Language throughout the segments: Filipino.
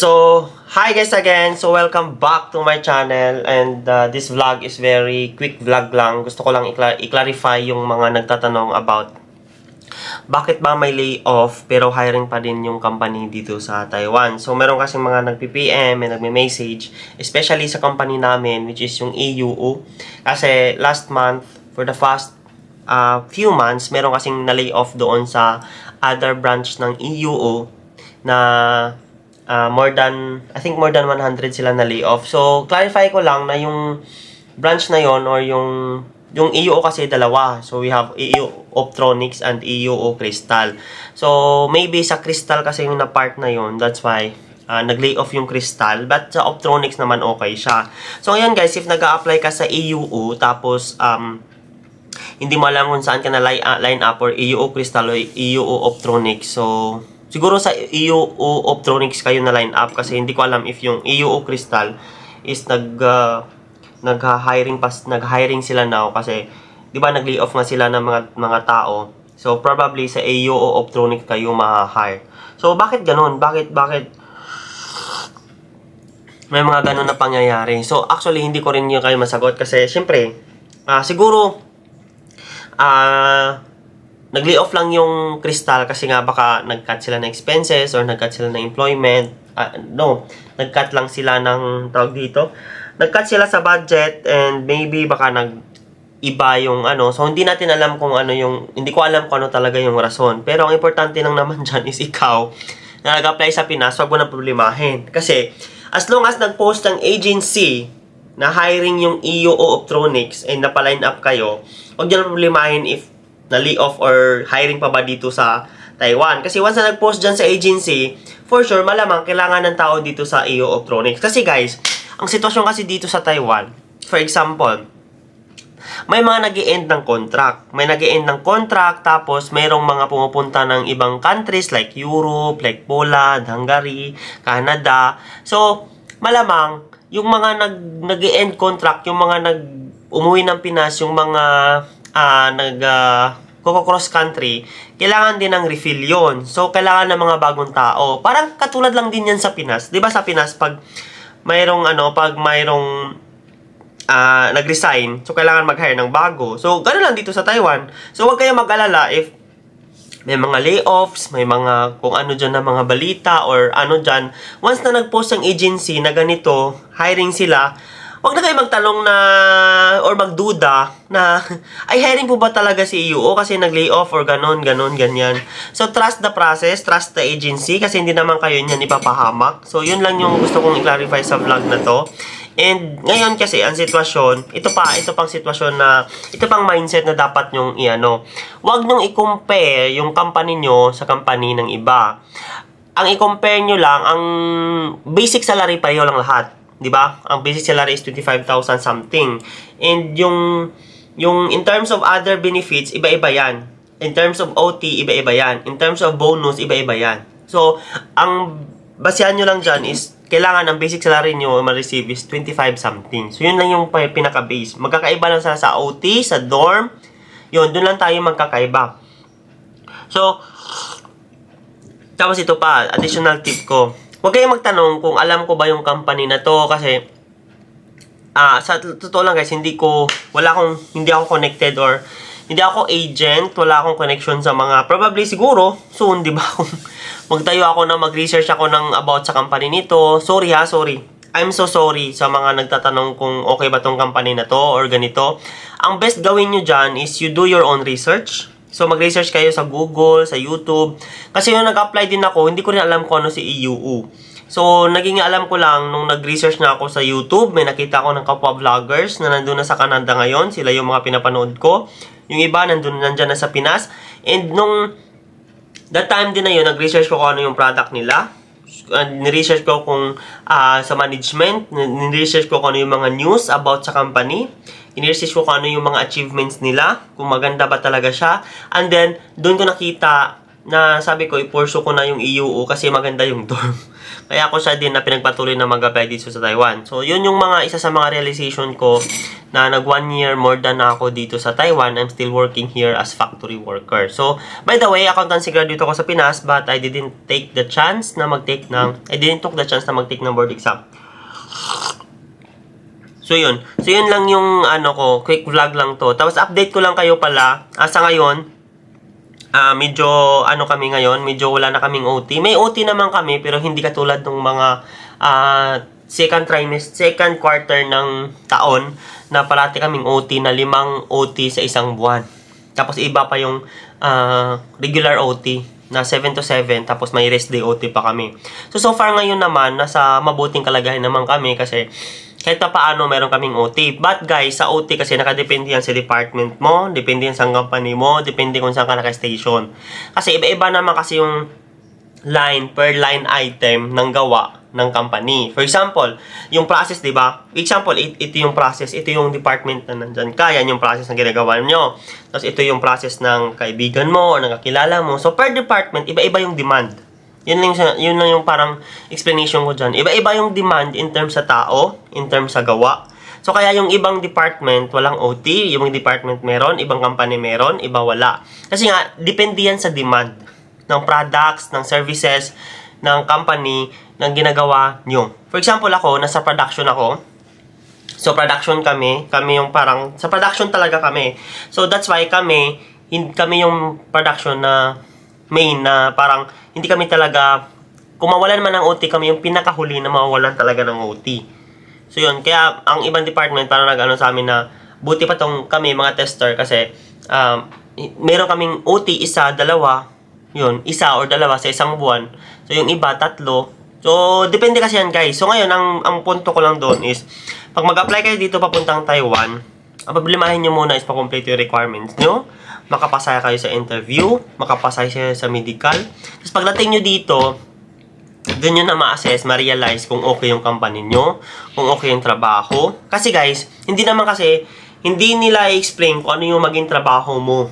So, hi guys again. So, welcome back to my channel. And this vlog is very quick vlog lang. Gusto ko lang i-clarify yung mga nagtatanong about bakit ba may layoff pero hiring pa din yung company dito sa Taiwan. So, meron kasing mga nagpi-PM and nagme-message, especially sa company namin, which is yung AUO. Kasi last month, for the past few months, meron kasing na-layoff doon sa other branch ng AUO na I think more than 100 sila na layoff. So, clarify ko lang na yung branch na yon or yung EUO kasi dalawa. So, we have EUO Optronics and EUO Crystal. So, maybe sa Crystal kasi yung na-part na yon, that's why nag-layoff yung Crystal. But sa Optronics naman okay siya. So, ngayon guys, if nag-a-apply ka sa EUO, tapos hindi mo alam kung saan ka na line up or EUO Crystal o EUO Optronics. So, siguro sa EUO Optronics kayo na line up kasi hindi ko alam if yung EUO Crystal is nag-hiring sila now kasi 'di ba nag-layoff nga sila ng mga tao. So probably sa EUO Optronics kayo ma-hire. So bakit ganoon? Bakit may mga ganun na pangyayari? So actually hindi ko rin yun kayo masagot kasi syempre siguro nag-layoff lang yung Crystal kasi nga baka nag-cut sila ng expenses or nag-cut sila ng employment. Nag-cut lang sila ng tawag dito. Nag-cut sila sa budget and maybe baka nag-iba yung ano. So, hindi natin alam kung ano yung, hindi ko alam kung ano talaga yung rason. Pero ang importante lang naman dyan is ikaw na nag-apply sa Pinas, wag mo na problemahin. Kasi, as long as nag-post ng agency na hiring yung EUO Optronics and napaline up kayo, wag nyo na problemahin if na-layoff or hiring pa ba dito sa Taiwan. Kasi once na nag-post dyan sa agency, for sure, malamang kailangan ng tao dito sa EUO Optronics. Kasi guys, ang sitwasyon kasi dito sa Taiwan, for example, may mga nag-i-end ng contract. May nag-i-end ng contract, tapos mayroong mga pumupunta ng ibang countries like Europe, like Poland, Hungary, Canada. So, malamang, yung mga nag-i-end contract, yung mga umuwi ng Pinas, yung mga cross country, kailangan din ng refill yon. So, kailangan ng mga bagong tao. Parang katulad lang din yan sa Pinas. 'Di ba sa Pinas, pag mayroong nag-resign, so kailangan mag-hire ng bago. So, gano'n lang dito sa Taiwan. So, huwag kayong mag-alala if may mga layoffs, may mga kung ano dyan na mga balita or ano dyan. Once na nag-post ang agency na ganito, hiring sila, huwag na kayo magtanong na or magduda na ay hiring po ba talaga si EUO kasi nag-layoff or ganon, ganyan. So, trust the process, trust the agency kasi hindi naman kayo niyan ipapahamak. So, yun lang yung gusto kong i-clarify sa vlog na to. And ngayon kasi, ang sitwasyon, ito pang sitwasyon na, ito pang mindset na dapat nyong huwag nyong i-compare yung company nyo sa company ng iba. Ang i-compare nyo lang, ang basic salary pareho lang lahat. Diba? Ang basic salary is 25,000 something. And yung in terms of other benefits, iba-iba yan. In terms of OT, iba-iba yan. In terms of bonus, iba-iba yan. So, ang basehan nyo lang dyan is, kailangan ang basic salary nyo ma-receive is 25 something. So, yun lang yung pinaka-base. Magkakaiba lang sa OT, sa dorm. Yun, dun lang tayo magkakaiba. So, tapos ito pa, additional tip ko. Huwag kayong magtanong kung alam ko ba yung company na to kasi sa totoo lang guys, hindi ako connected or hindi ako agent, wala akong connection sa mga, probably siguro soon, di ba? Kung magtayo ako na mag-research ako about sa company nito, sorry. I'm so sorry sa mga nagtatanong kung okay ba tong company na to or ganito. Ang best gawin nyo dyan is you do your own research. So, mag-research kayo sa Google, sa YouTube. Kasi yung nag-apply din ako, hindi ko rin alam kung ano si EUO. So, naging alam ko lang nung nag-research na ako sa YouTube, may nakita ako ng kapwa vloggers na nandun na sa Canada ngayon. Sila yung mga pinapanood ko. Yung iba, nandyan na sa Pinas. And nung that time din na yun, nag-research ko kung ano yung product nila. Ni-research ko kung sa management. Ni-research ko kung ano yung mga news about sa company. In-research ko kung ano yung mga achievements nila, kung maganda ba talaga siya. And then, doon ko nakita na sabi ko, i-pursue ko na yung EUO kasi maganda yung dorm. Kaya ako siya din na pinagpatuloy na mag-apply dito sa Taiwan. So, yun yung isa sa mga realization ko na nag 1 year more than ako dito sa Taiwan. I'm still working here as factory worker. So, by the way, accountancy graduate ako sa Pinas, but I didn't take the chance na mag-take ng board exam. So, yun. So, yun lang yung, quick vlog lang to. Tapos, update ko lang kayo pala. Sa ngayon, medyo, kami ngayon, medyo wala na kaming OT. May OT naman kami, pero hindi katulad ng mga, second quarter ng taon na parati kaming OT na 5 OT sa isang buwan. Tapos iba pa yung regular OT na 7 to 7 tapos may rest day OT pa kami. So far ngayon naman nasa mabuting kalagayan naman kami kasi kahit pa paano meron kaming OT. But guys, sa OT kasi nakadepende yan sa department mo, depende yan sa company mo, depende kung saan ka naka-station. Kasi iba-iba naman kasi yung per line item ng gawa ng company. For example, yung process, di ba? Example, ito yung process, ito yung department na nandyan ka, yan yung process na ginagawa nyo. Tapos ito yung process ng kaibigan mo o ng kakilala mo. So, per department, iba-iba yung demand. Yun lang yung parang explanation ko dyan. Iba-iba yung demand in terms sa tao, in terms sa gawa. So, kaya yung ibang department, walang OT, yung department meron, ibang company meron, iba wala. Kasi nga, depende yan sa demand ng products, ng services, ng company, ng ginagawa nyo. For example, ako, nasa production ako. So, production kami yung parang, sa production talaga kami. So, that's why kami yung production na main na parang, hindi kami talaga, kung mawalan man ng OT, kami yung pinakahuli na mawalan talaga ng OT. So, yun. Kaya, ang ibang department, parang nag-ano sa amin na, buti pa tong kami, mga tester, kasi, meron kaming OT, isa, dalawa, yun, isa or dalawa sa isang buwan. So, yung iba, 3. So, depende kasi yan, guys. So, ngayon, ang punto ko lang doon is, pag mag-apply kayo dito papuntang Taiwan, ang problemahin nyo muna is pa-complete yung requirements nyo, makapasaya kayo sa interview, makapasaya kayo sa medical. Tapos, pagdating nyo dito, doon nyo na ma-assess, ma-realize kung okay yung company nyo, kung okay yung trabaho. Kasi, guys, hindi nila i-explain kung ano yung maging trabaho mo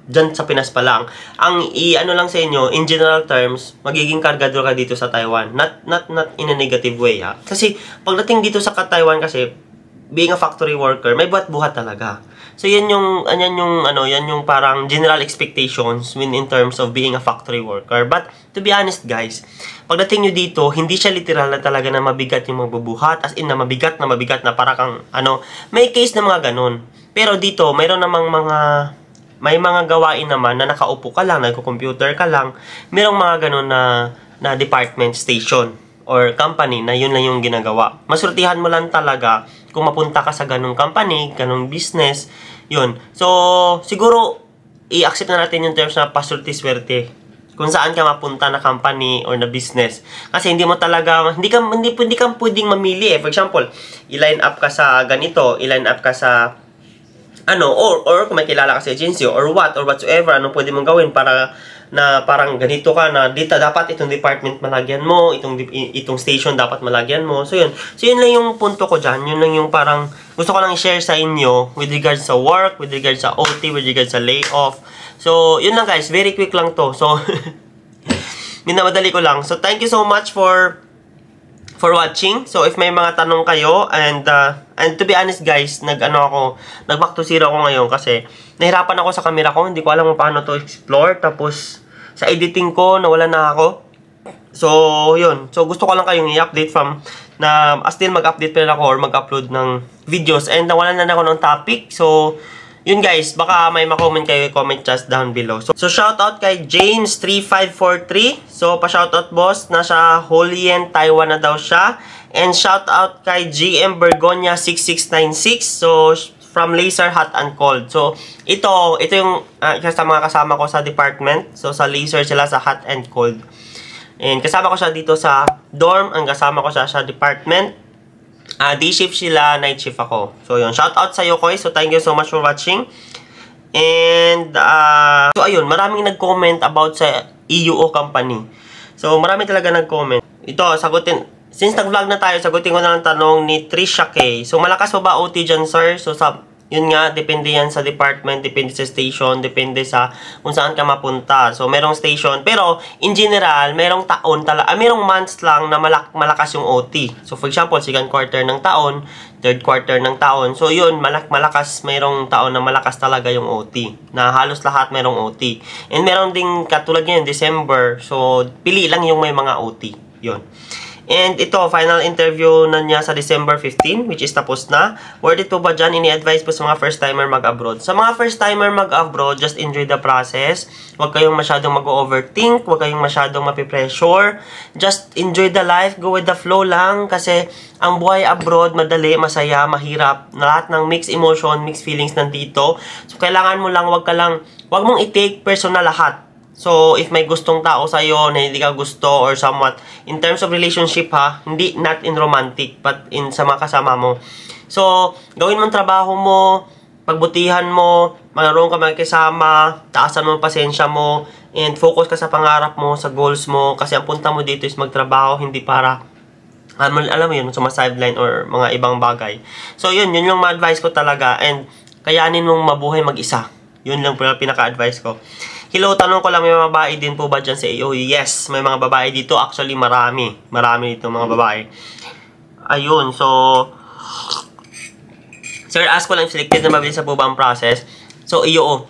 dyan sa Pinas pa lang. Ang lang sa inyo, in general terms, magiging kargador ka dito sa Taiwan. Not in a negative way, ha. Kasi, pagdating dito sa Taiwan kasi, being a factory worker, may buhat-buhat talaga. So, yan yung parang general expectations in terms of being a factory worker. But, to be honest, guys, pagdating nyo dito, hindi siya literal na talaga na mabigat yung magbubuhat, as in na mabigat na para kang, may case na mga ganun. Pero dito, mayroon namang may mga gawain naman na nakaupo ka lang, nagko-computer ka lang. Merong mga ganun na department, station, or company na yun lang yung ginagawa. Masurtihan mo lang talaga kung mapunta ka sa ganung company, ganung business, yun. So, siguro, i-accept na natin yung terms na pasulti-swerte. Kung saan ka mapunta na company or na business. Kasi hindi mo talaga, hindi ka pwedeng mamili eh. For example, i-line up ka sa ganito, i-line up ka sa or kung may kilala ka sa agency or whatsoever, pwede mong gawin para na parang ganito ka na dito dapat itong department malagyan mo, itong station dapat malagyan mo. So yun lang yung punto ko dyan. Yun lang yung parang gusto ko lang i-share sa inyo with regards sa work, with regards sa OT, with regards sa layoff. So yun lang, guys, very quick lang to. So minamadali ko lang. So thank you so much for watching. So, if may mga tanong kayo, and to be honest, guys, nag-back to zero ako ngayon kasi nahirapan ako sa camera ko, hindi ko alam kung paano to explore, tapos sa editing ko, nawala na ako. So, yun. So, gusto ko lang kayong i-update still mag-update pa rin ako or mag-upload ng videos, and nawalan na ako ng topic. So, yun, guys, baka may ma-comment kayo, comment just down below. So shoutout kay James3543. So, pa-shoutout, boss. Nasa Holien, Taiwan na daw siya. And shoutout kay GM Bergonia 6696. So, from Laser Hot and Cold. So, ito yung sa mga kasama ko sa department. So, sa Laser sila sa Hot and Cold. And kasama ko siya dito sa dorm. Ang kasama ko siya sa department. Day shift sila, night shift ako. So, yun. Shout out sa'yo, Koy. So, thank you so much for watching. And, so, ayun. Maraming nag-comment about sa EUO company. So, marami talaga nag-comment. Ito, sagutin. Since nag-vlog na tayo, sagutin ko na lang tanong ni Trisha K. So, malakas pa ba OT dyan, sir? So, Yun nga, depende yan sa department, depende sa station, depende sa kung saan ka mapunta. So, merong station. Pero, in general, merong taon merong months lang na malakas yung OT. So, for example, second quarter ng taon, third quarter ng taon. So, yun, malakas, merong taon na malakas talaga yung OT. Na halos lahat merong OT. And meron ding katulad ngayon, December. So, pili lang yung may mga OT. Yun. And ito, final interview na niya sa December 15, which is tapos na. Worth it po ba dyan? Ini-advise po sa mga first-timer mag-abroad. Sa mga first-timer mag-abroad, just enjoy the process. Huwag kayong masyadong mag-overthink. Huwag kayong masyadong mapipressure. Just enjoy the life. Go with the flow lang. Kasi ang buhay abroad, madali, masaya, mahirap. Lahat ng mixed emotion, mixed feelings nandito. So, kailangan mo lang, huwag mong i-take personal lahat. So, if may gustong tao sa'yo na hindi ka gusto or somewhat, in terms of relationship ha, not in romantic, but in sa mga kasama mo. So, gawin mo ang trabaho mo, pagbutihan mo, magaroon ka magkasama, taasan mo ang pasensya mo, and focus ka sa pangarap mo, sa goals mo, kasi ang punta mo dito is magtrabaho, hindi para, alam mo yun, sa sideline or mga ibang bagay. So, yun yung ma-advise ko talaga, and kayanin mong mabuhay mag-isa. Yun lang po yung pinaka-advise ko. Hello, tanong ko lang, may mga babae din po ba dyan sa AO? Yes, may mga babae dito. Actually, marami. Marami dito mga babae. Ayun, so... Sir, ask ko lang selected na mabilis na po ba ang process? So, AO.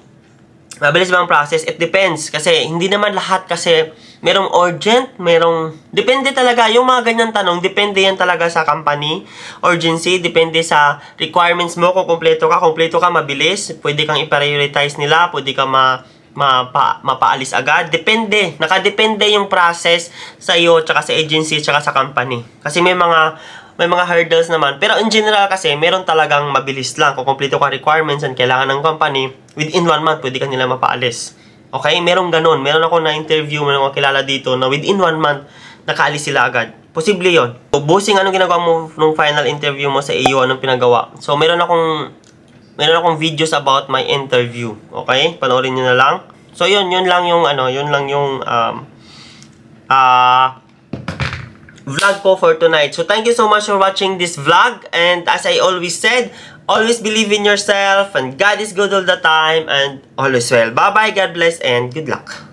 Mabilis ba ang process? It depends. Kasi, hindi naman lahat kasi merong urgent, merong... Depende talaga. Yung mga ganyan tanong, depende yan talaga sa company. Urgency, depende sa requirements mo. Kung kompleto ka, mabilis. Pwede kang i-prioritize nila. Pwede ka mapaalis agad. Depende. Nakadepende yung process sa iyo, tsaka sa agency, tsaka sa company. Kasi may mga hurdles naman. Pero in general kasi, meron talagang mabilis lang. Kung kompleto ka requirements and kailangan ng company, within 1 month, pwede ka nila mapaalis. Okay? Merong ganun. Meron ako na-interview, meron ako kilala dito na within 1 month, nakaalis sila agad. Posible yon. So, bossing, anong ginagawa mo nung final interview mo sa AO? Anong pinagawa? So, meron akong videos about my interview. Okay? Panoorin nyo na lang. So, yun lang yung, vlog ko for tonight. So, thank you so much for watching this vlog. And as I always said, always believe in yourself. And God is good all the time. And always well. Bye-bye. God bless and good luck.